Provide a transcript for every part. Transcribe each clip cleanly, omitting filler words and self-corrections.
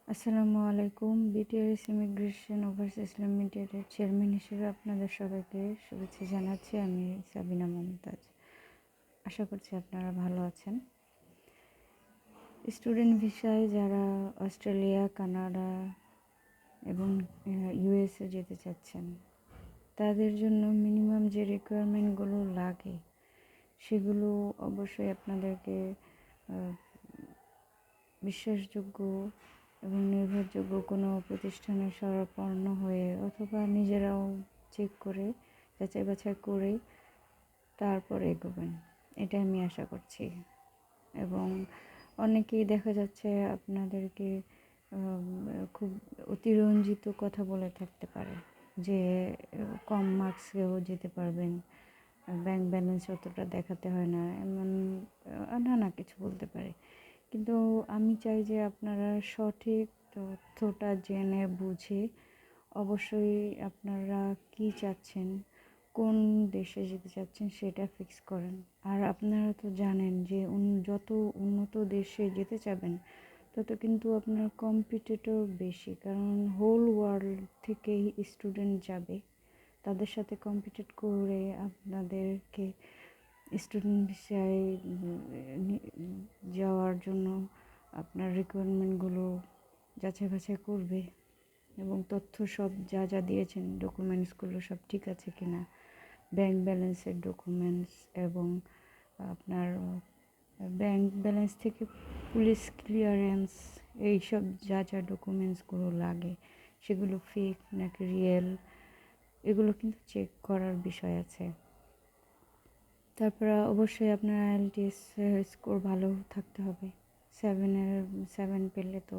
আসসালামু আলাইকুম। বিটিআরএস immigration overseas লিমিটেডের চেয়ারম্যান হিসেবে আপনাদের সবাইকে শুভেচ্ছা জানাচ্ছি। আমি সাবিনা মমতাজ। আশা করছি আপনারা ভালো আছেন। স্টুডেন্ট ভিসায় যারা অস্ট্রেলিয়া, কানাডা এবং ইউএসএ যেতে চাচ্ছেন, তাদের জন্য মিনিমাম যে রিকোয়ারমেন্টগুলো লাগে সেগুলো অবশ্যই আপনাদেরকে বিশ্বাসযোগ্য এবং নির্ভরযোগ্য কোনো প্রতিষ্ঠানে শরণাপন্ন হয়ে অথবা নিজেরাও চেক করে যাচাই বাছাই করে তারপর এগোবেন, এটা আমি আশা করছি। এবং অনেকেই দেখা যাচ্ছে আপনাদেরকে খুব অতিরঞ্জিত কথা বলে থাকতে পারে যে কম মার্কসেও যেতে পারবেন, ব্যাংক ব্যালেন্স অতটা দেখাতে হয় না, এমন নানা কিছু বলতে পারে। কিন্তু আমি চাই যে আপনারা সঠিক তথ্যটা জেনে বুঝে অবশ্যই আপনারা কি চাচ্ছেন, কোন দেশে যেতে চাচ্ছেন সেটা ফিক্স করেন। আর আপনারা তো জানেন যে যত উন্নত দেশে যেতে চাবেন তত কিন্তু আপনার কম্পিটিটর বেশি, কারণ হোল ওয়ার্ল্ড থেকেই স্টুডেন্ট যাবে। তাদের সাথে কম্পিটিট করে আপনাদেরকে স্টুডেন্ট ভিসায় যাওয়ার জন্য আপনার রিকোয়ারমেন্টগুলো যাচাই বাছাই করবে এবং তথ্য সব যা যা দিয়েছেন ডকুমেন্টসগুলো সব ঠিক আছে কিনা, ব্যাংক ব্যালেন্সের ডকুমেন্টস এবং আপনার ব্যাংক ব্যালেন্স থেকে পুলিশ ক্লিয়ারেন্স, এইসব যা যা ডকুমেন্টসগুলো লাগে সেগুলো ফেক নাকি রিয়েল, এগুলো কিন্তু চেক করার বিষয় আছে। তারপরে অবশ্যই আপনার আইএলটিএস স্কোর ভালো থাকতে হবে। 7 পেলে তো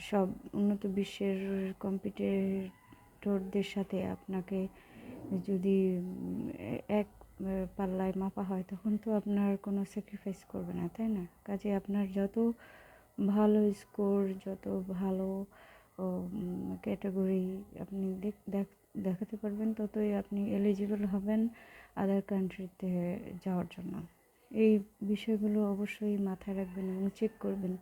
সব উন্নত বিশ্বের কম্পিটিটরদের সাথে আপনাকে যদি এক পাল্লায় মাপা হয় তখন তো আপনার কোনো স্যাক্রিফাইস করবে না, তাই না? কাজে আপনার যত ভালো স্কোর, যত ভালো ক্যাটাগরি আপনি দেখাতে পারবেন ততই আপনি এলিজিবল হবেন আদার কান্ট্রিতে যাওয়ার জন্য। এই বিষয়গুলো অবশ্যই মাথায় রাখবেন এবং চেক করবেন।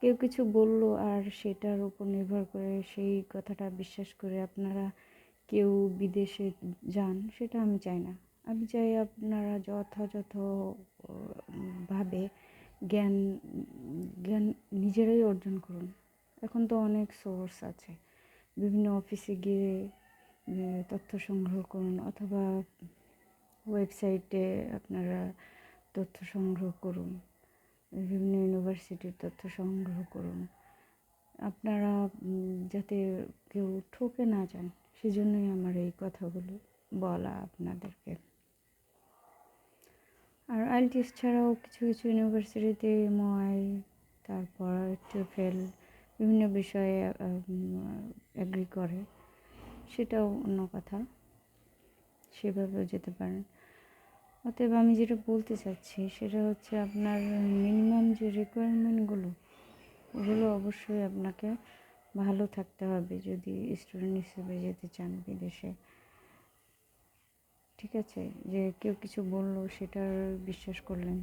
কেউ কিছু বললো আর সেটার উপর নির্ভর করে সেই কথাটা বিশ্বাস করে আপনারা কেউ বিদেশে যান, সেটা আমি চাই না। আমি চাই আপনারা যথাযথভাবে জ্ঞান জ্ঞান নিজেরাই অর্জন করুন। এখন তো অনেক সোর্স আছে, বিভিন্ন অফিসে গিয়ে তথ্য সংগ্রহ করুন অথবা ওয়েবসাইটে আপনারা তথ্য সংগ্রহ করুন, বিভিন্ন ইউনিভার্সিটির তথ্য সংগ্রহ করুন। আপনারা যাতে কেউ ঠকে না যান সেজন্যই আমার এই কথাগুলো বলা আপনাদেরকে। আর আইএলটিএস ছাড়াও কিছু কিছু ইউনিভার্সিটিতে MOI, তারপর TOEFL বিভিন্ন বিষয়ে এগ্রি করে, সেটাও অন্য কথা, সেভাবেও যেতে পারেন। অতএব আমি যেটা বলতে চাচ্ছি সেটা হচ্ছে আপনার মিনিমাম যে রিকোয়ারমেন্টগুলো ওগুলো অবশ্যই আপনাকে ভালো থাকতে হবে যদি স্টুডেন্ট হিসেবে যেতে চান বিদেশে। ঠিক আছে, যে কেউ কিছু বললো সেটার বিশ্বাস করলেন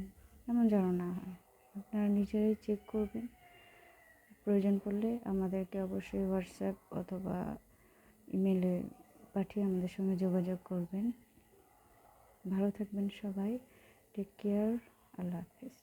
এমন যেন না হয়। আপনারা নিজেরাই চেক করবেন, প্রয়োজন পড়লে আমাদেরকে অবশ্যই হোয়াটসঅ্যাপ অথবা ইমেলে পাঠিয়ে আমাদের সঙ্গে যোগাযোগ করবেন। ভালো থাকবেন সবাই, টেক কেয়ার, আল্লাহ হাফেজ।